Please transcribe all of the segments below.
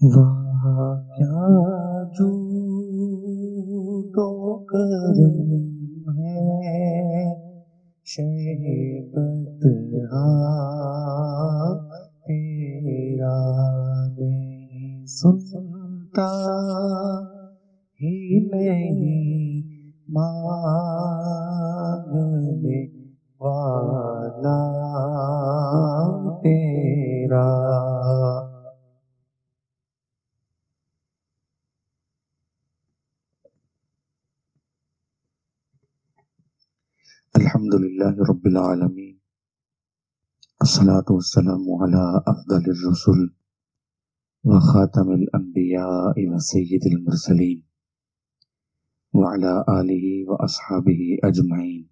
واہ کیا جود و کرم ہے شیبت تیرا نہیں سنتا ہی نہیں مانگنے والا تیرا. الحمد للہ رب العالمین الصلاة والسلام علی افضل الرسل وخاتم الانبیاء وسید المرسلین وعلی آلہ واصحابہ اجمعین.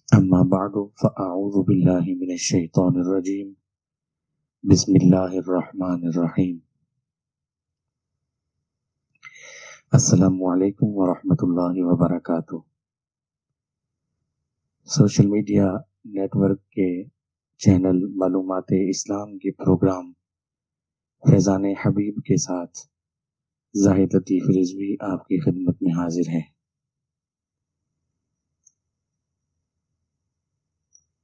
اما بعد فاعوذ باللہ من الشیطان الرجیم. بسم اللہ الرحمن الرحیم. السلام علیکم ورحمۃ اللہ وبرکاتہ. سوشل میڈیا نیٹ ورک کے چینل معلومات اسلام کے پروگرام فیضان حبیب کے ساتھ زاہد لطیف رضوی آپ کی خدمت میں حاضر ہے.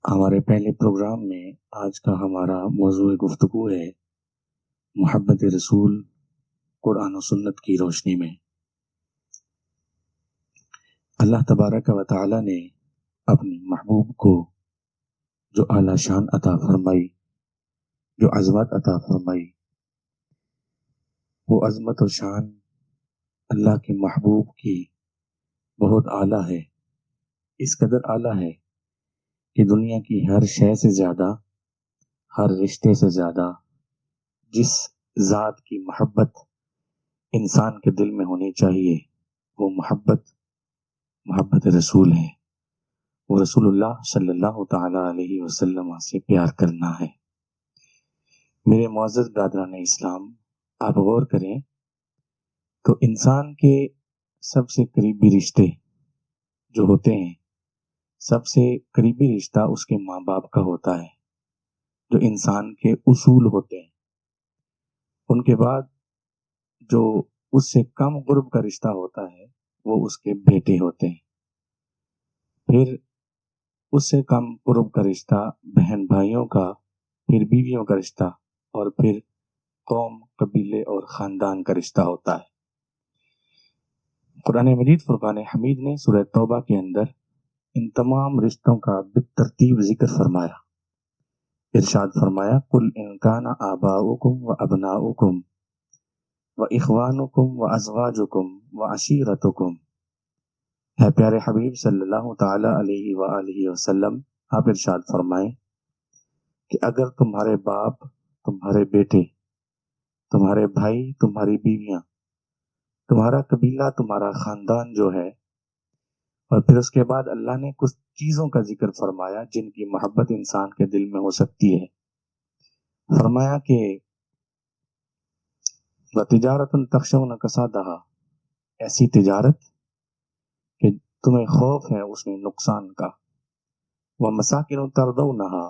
ہمارے پہلے پروگرام میں آج کا ہمارا موضوع گفتگو ہے محبت رسول قرآن و سنت کی روشنی میں. اللہ تبارک و تعالی نے اپنے محبوب کو جو اعلیٰ شان عطا فرمائی، جو عظمت عطا فرمائی، وہ عظمت و شان اللہ کے محبوب کی بہت اعلیٰ ہے. اس قدر اعلیٰ ہے کہ دنیا کی ہر شے سے زیادہ، ہر رشتے سے زیادہ جس ذات کی محبت انسان کے دل میں ہونی چاہیے وہ محبت رسول ہے. وہ رسول اللہ صلی اللہ تعالی علیہ وسلم سے پیار کرنا ہے. میرے معزز برادران اسلام، آپ غور کریں تو انسان کے سب سے قریبی رشتے جو ہوتے ہیں، سب سے قریبی رشتہ اس کے ماں باپ کا ہوتا ہے، جو انسان کے اصول ہوتے ہیں. ان کے بعد جو اس سے کم قرب کا رشتہ ہوتا ہے وہ اس کے بیٹے ہوتے ہیں. پھر اس سے کم قرب کا رشتہ بہن بھائیوں کا، پھر بیویوں کا رشتہ، اور پھر قوم، قبیلے اور خاندان کا رشتہ ہوتا ہے. قرآن مجید فرقان حمید نے سورہ توبہ کے اندر ان تمام رشتوں کا بالترتیب ذکر فرمایا. ارشاد فرمایا قل ان کان آباؤکم و ابناؤکم و اخوانکم و ازواجکم و عشیرتکم. ہے پیارے حبیب صلی اللہ تعالی علیہ وآلہ وسلم، آپ ارشاد فرمائیں کہ اگر تمہارے باپ، تمہارے بیٹے، تمہارے بھائی، تمہاری بیویاں، تمہارا قبیلہ، تمہارا خاندان جو ہے، اور پھر اس کے بعد اللہ نے کچھ چیزوں کا ذکر فرمایا جن کی محبت انسان کے دل میں ہو سکتی ہے. فرمایا کہ وَتِجَارَةٌ تَخْشَوْنَ كَسَادَهَا، ایسی تجارت کہ تمہیں خوف ہے اس میں نقصان کا. وَمَسَاكِنُ تَرْضَوْنَهَا،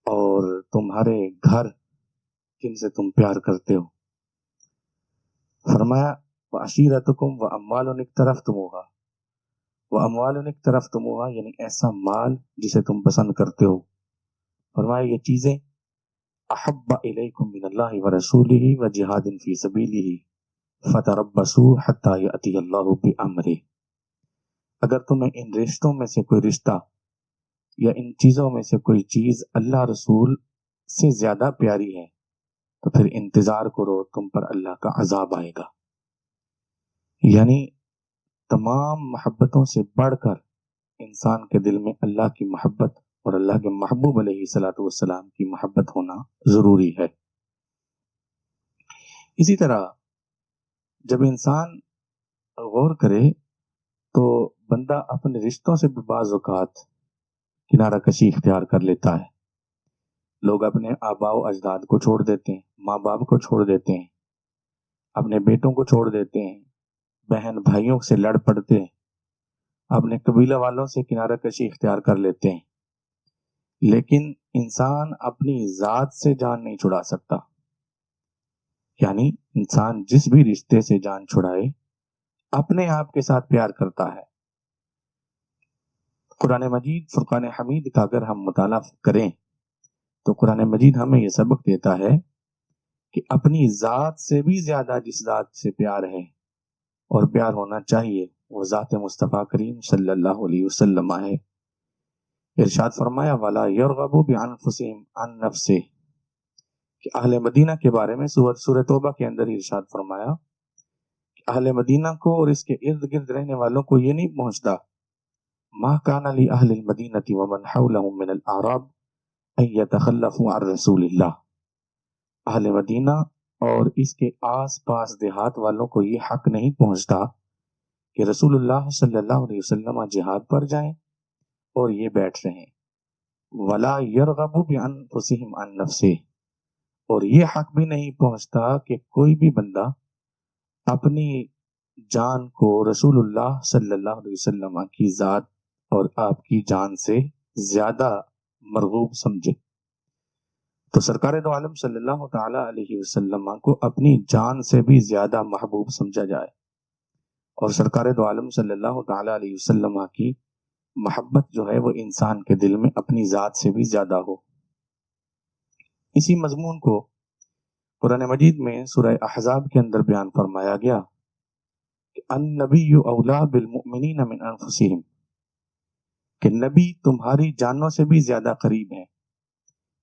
اور تمہارے گھر جن سے تم پیار کرتے ہو. فرمایا وَعَشِيرَتُكُمْ وَأَمْوَالٌ اقْتَرَفْتُمُوهَا، وَأَمْوَالٌ اقْتَرَفْتُمُوهَا یعنی ایسا مال جسے تم پسند کرتے ہو. فرمایا یہ چیزیں احب الیکم من اللہ ورسولہ وجہاد فی سبیلہ فتربصوا حتی یأتی اللہ بامرہ. اگر تمہیں ان رشتوں میں سے کوئی رشتہ یا ان چیزوں میں سے کوئی چیز اللہ رسول سے زیادہ پیاری ہے تو پھر انتظار کرو، تم پر اللہ کا عذاب آئے گا. یعنی تمام محبتوں سے بڑھ کر انسان کے دل میں اللہ کی محبت اور اللہ کے محبوب علیہ الصلوۃ والسلام کی محبت ہونا ضروری ہے. اسی طرح جب انسان غور کرے تو بندہ اپنے رشتوں سے بھی بعض اوقات کنارہ کشی اختیار کر لیتا ہے. لوگ اپنے آباء و اجداد کو چھوڑ دیتے ہیں، ماں باپ کو چھوڑ دیتے ہیں، اپنے بیٹوں کو چھوڑ دیتے ہیں، بہن بھائیوں سے لڑ پڑتے ہیں، اپنے قبیلہ والوں سے کنارہ کشی اختیار کر لیتے ہیں. لیکن انسان اپنی ذات سے جان نہیں چھڑا سکتا، یعنی انسان جس بھی رشتے سے جان چھڑائے اپنے آپ کے ساتھ پیار کرتا ہے۔ قرآن مجید فرقان حمید کا اگر ہم مطالعہ کریں تو قرآن مجید ہمیں یہ سبق دیتا ہے کہ اپنی ذات سے بھی زیادہ جس ذات سے پیار ہے اور پیار ہونا چاہیے وہ ذات مصطفیٰ کریم صلی اللہ علیہ وسلم ہے۔ ارشاد فرمایا وَلَا يَرْغَبُ بِأَنفُسِهِمْ عَن نَفْسِهِ، کہ اہل مدینہ کے بارے میں سورہ توبہ کے اندر ارشاد فرمایا کہ اہل مدینہ کو اور اس کے ارد گرد رہنے والوں کو یہ نہیں پہنچتا مَا كَانَ لِأَهْلِ الْمَدِينَةِ وَمَنْ حَوْلَهُمْ مِنَ الْأَعْرَابِ أَن يَتَخَلَّفُوا عَن رَسُولِ اللَّهِ، اہل مدینہ اور اس کے آس پاس دیہات والوں کو یہ حق نہیں پہنچتا کہ رسول اللہ صلی اللہ علیہ وسلم جہاد پر جائیں اور یہ بیٹھ رہیں۔ وَلَا يَرْغَبُ بِأَنفُسِهِمْ عَن نَفْسِهِ، اور یہ حق بھی نہیں پہنچتا کہ کوئی بھی بندہ اپنی جان کو رسول اللہ صلی اللہ علیہ وسلم کی ذات اور آپ کی جان سے زیادہ مرغوب سمجھے۔ تو سرکار دو عالم صلی اللہ تعالی علیہ وسلم کو اپنی جان سے بھی زیادہ محبوب سمجھا جائے اور سرکار دو عالم صلی اللہ تعالی علیہ وسلم کی محبت جو ہے وہ انسان کے دل میں اپنی ذات سے بھی زیادہ ہو۔ اسی مضمون کو قرآن مجید میں سورہ احزاب کے اندر بیان فرمایا گیا کہ النبی اولا بالمؤمنین من انفسہم، کہ نبی تمہاری جانوں سے بھی زیادہ قریب ہیں۔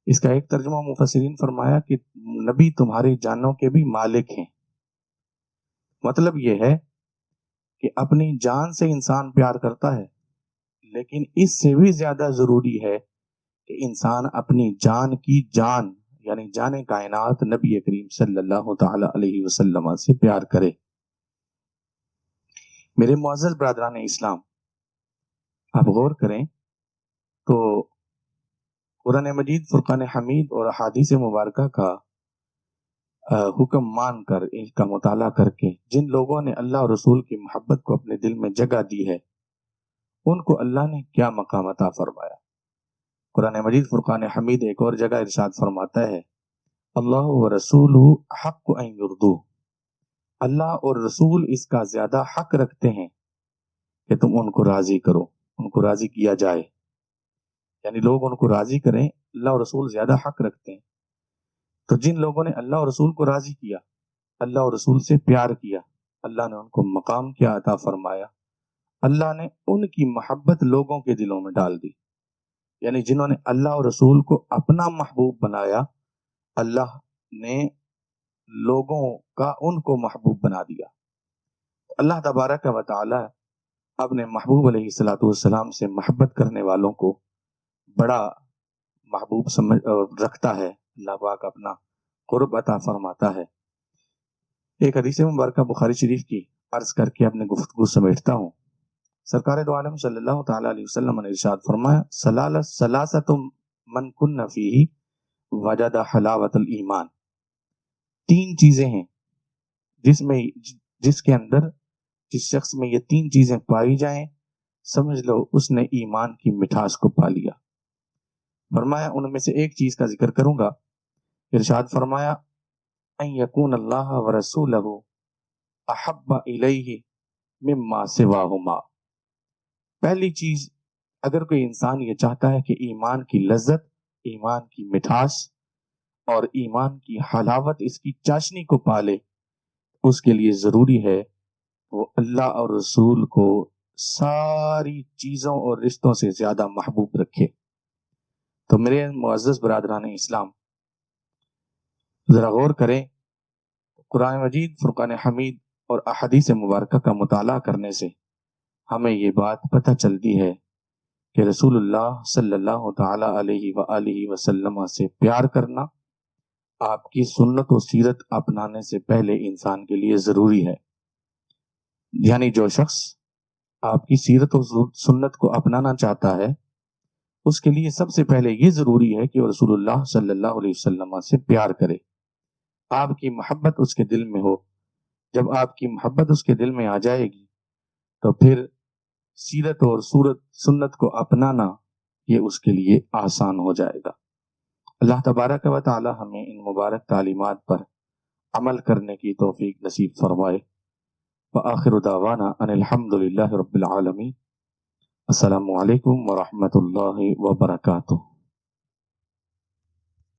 اس کا ایک ترجمہ مفسرین فرمایا کہ نبی تمہاری جانوں کے بھی مالک ہیں۔ مطلب یہ ہے کہ اپنی جان سے انسان پیار کرتا ہے، لیکن اس سے بھی زیادہ ضروری ہے کہ انسان اپنی جان کی جان یعنی جان کائنات نبی کریم صلی اللہ تعالی علیہ وسلم سے پیار کرے۔ میرے معزز برادران اسلام، آپ غور کریں تو قرآن مجید فرقان حمید اور احادیث مبارکہ کا حکم مان کر اس کا مطالعہ کر کے جن لوگوں نے اللہ اور رسول کی محبت کو اپنے دل میں جگہ دی ہے ان کو اللہ نے کیا مقام عطا فرمایا۔ قرآن مجید فرقان حمید ایک اور جگہ ارشاد فرماتا ہے اللہ و رسول حق ان یردو، اللہ اور رسول اس کا زیادہ حق رکھتے ہیں کہ تم ان کو راضی کرو، ان کو راضی کیا جائے، یعنی لوگ ان کو راضی کریں، اللہ اور رسول زیادہ حق رکھتے ہیں۔ تو جن لوگوں نے اللہ اور رسول کو راضی کیا، اللہ اور رسول سے پیار کیا، اللہ نے ان کو مقام کیا عطا فرمایا، اللہ نے ان کی محبت لوگوں کے دلوں میں ڈال دی، یعنی جنہوں نے اللہ اور رسول کو اپنا محبوب بنایا اللہ نے لوگوں کا ان کو محبوب بنا دیا۔ اللہ تبارک و تعالی اپنے محبوب علیہ الصلوۃ والسلام سے محبت کرنے والوں کو بڑا محبوب رکھتا ہے، اللہ پاک اپنا قرب عطا فرماتا ہے۔ ایک حدیث مبارکہ بخاری شریف کی عرض کر کے اپنے گفتگو سمیٹتا ہوں۔ سرکار دو عالم صلی اللہ تعالی علیہ وسلم نے ارشاد فرمایا ثلاثۃ من کن فیہ وجد حلاوت الایمان، تین چیزیں ہیں جس کے اندر جس شخص میں یہ تین چیزیں پائی جائیں سمجھ لو اس نے ایمان کی مٹھاس کو پا لیا۔ فرمایا ان میں سے ایک چیز کا ذکر کروں گا، ارشاد فرمایا ان یکون اللہ ورسولہ احب الیہ مما سواہما، پہلی چیز اگر کوئی انسان یہ چاہتا ہے کہ ایمان کی لذت، ایمان کی مٹھاس اور ایمان کی حلاوت اس کی چاشنی کو پالے، اس کے لیے ضروری ہے وہ اللہ اور رسول کو ساری چیزوں اور رشتوں سے زیادہ محبوب رکھے۔ تو میرے معزز برادران اسلام ذرا غور کریں، قرآن مجید فرقان حمید اور احادیث مبارکہ کا مطالعہ کرنے سے ہمیں یہ بات پتہ چلتی ہے کہ رسول اللہ صلی اللہ تعالی علیہ وآلہ وسلم سے پیار کرنا آپ کی سنت و سیرت اپنانے سے پہلے انسان کے لیے ضروری ہے۔ یعنی جو شخص آپ کی سیرت و سنت کو اپنانا چاہتا ہے اس کے لیے سب سے پہلے یہ ضروری ہے کہ وہ رسول اللہ صلی اللہ علیہ وسلم سے پیار کرے، آپ کی محبت اس کے دل میں ہو۔ جب آپ کی محبت اس کے دل میں آ جائے گی تو پھر سیرت اور سنت کو اپنانا یہ اس کے لیے آسان ہو جائے گا۔ اللہ تبارک و تعالی ہمیں ان مبارک تعلیمات پر عمل کرنے کی توفیق نصیب فرمائے۔ وآخر دعوانا ان الحمد للہ رب العالمین۔ السلام علیکم ورحمۃ اللہ وبرکاتہ۔